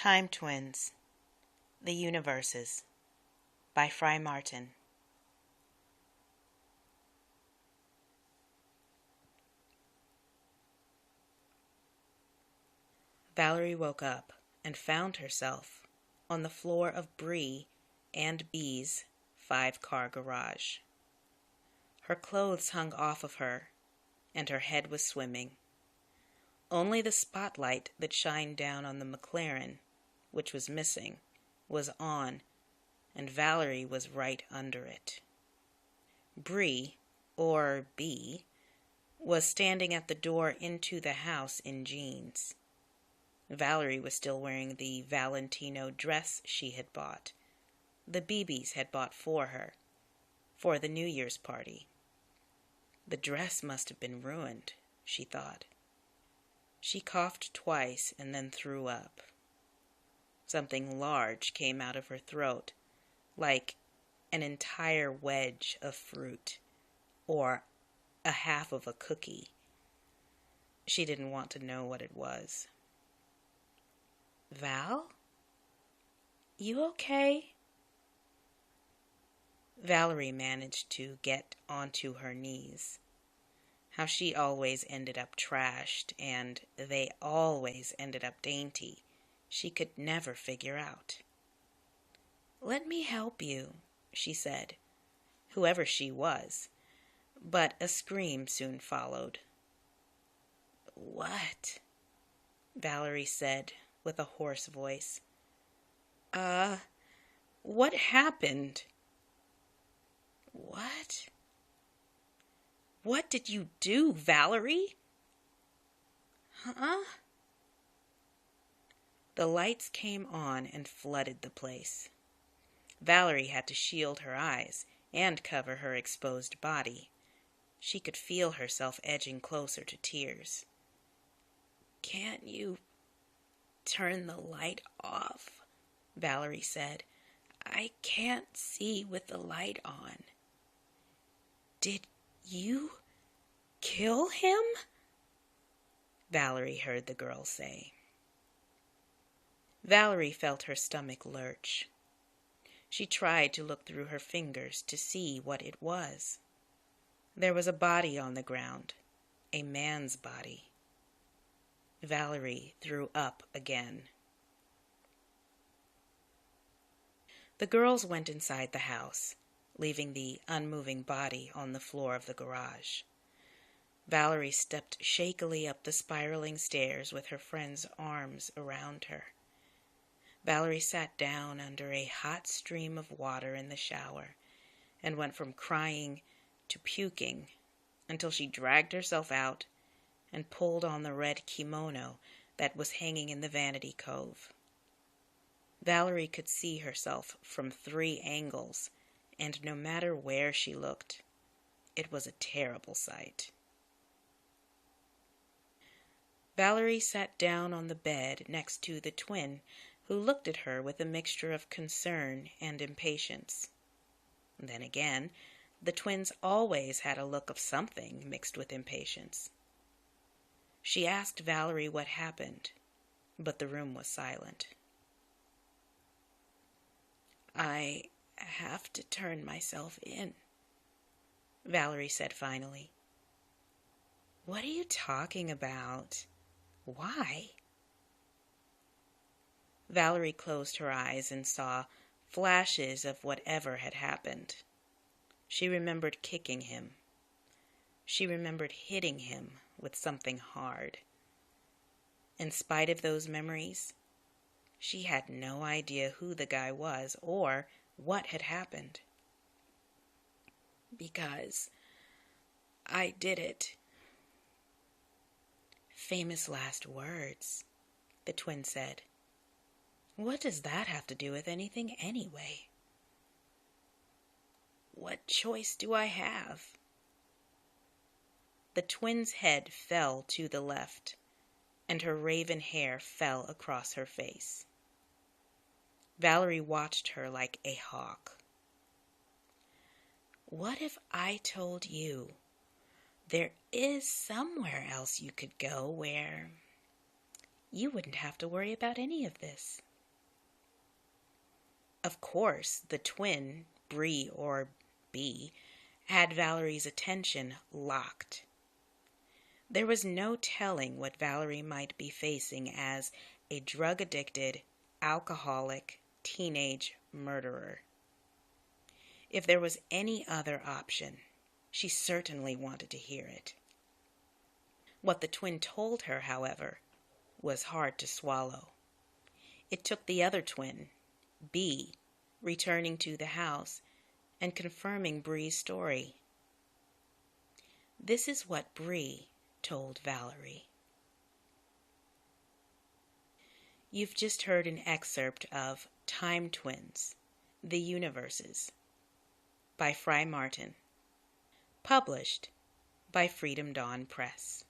Time Twins, The Universes, by Fry Martin. Valerie woke up and found herself on the floor of Bree and B's 5-car garage. Her clothes hung off of her, and her head was swimming. Only the spotlight that shined down on the McLaren, which was missing, was on, and Valerie was right under it. Bree, or B, was standing at the door into the house in jeans. Valerie was still wearing the Valentino dress she had bought. The BBs had bought for her, for the New Year's party. The dress must have been ruined, she thought. She coughed twice and then threw up. Something large came out of her throat, like an entire wedge of fruit, or a half of a cookie. She didn't want to know what it was. "Val? You okay?" Valerie managed to get onto her knees. How she always ended up trashed, and they always ended up dainty, she could never figure out. "Let me help you," she said, whoever she was, but a scream soon followed. "What?" Valerie said with a hoarse voice. What happened?" "What? What did you do, Valerie?" "Huh?" The lights came on and flooded the place. Valerie had to shield her eyes and cover her exposed body. She could feel herself edging closer to tears. "Can't you turn the light off?" Valerie said. "I can't see with the light on." "Did you kill him?" Valerie heard the girl say. Valerie felt her stomach lurch. She tried to look through her fingers to see what it was. There was a body on the ground, a man's body. Valerie threw up again. The girls went inside the house, leaving the unmoving body on the floor of the garage. Valerie stepped shakily up the spiraling stairs with her friend's arms around her. Valerie sat down under a hot stream of water in the shower and went from crying to puking until she dragged herself out and pulled on the red kimono that was hanging in the vanity cove. Valerie could see herself from 3 angles, and no matter where she looked, it was a terrible sight. Valerie sat down on the bed next to the twin, who looked at her with a mixture of concern and impatience. Then again, the twins always had a look of something mixed with impatience. She asked Valerie what happened, but the room was silent. "I have to turn myself in," Valerie said finally. "What are you talking about? Why?" Valerie closed her eyes and saw flashes of whatever had happened. She remembered kicking him. She remembered hitting him with something hard. In spite of those memories, she had no idea who the guy was or what had happened. "Because I did it." Famous last words, the twin said. "What does that have to do with anything anyway?" "What choice do I have?" The twin's head fell to the left, and her raven hair fell across her face. Valerie watched her like a hawk. "What if I told you there is somewhere else you could go where you wouldn't have to worry about any of this?" Of course, the twin, Bree or B, had Valerie's attention locked. There was no telling what Valerie might be facing as a drug-addicted, alcoholic, teenage murderer. If there was any other option, she certainly wanted to hear it. What the twin told her, however, was hard to swallow. It took the other twin, B, returning to the house and confirming Bree's story. This is what Bree told Valerie. You've just heard an excerpt of Time Twins, The Universes, by Fry Martin, published by Freedom Dawn Press.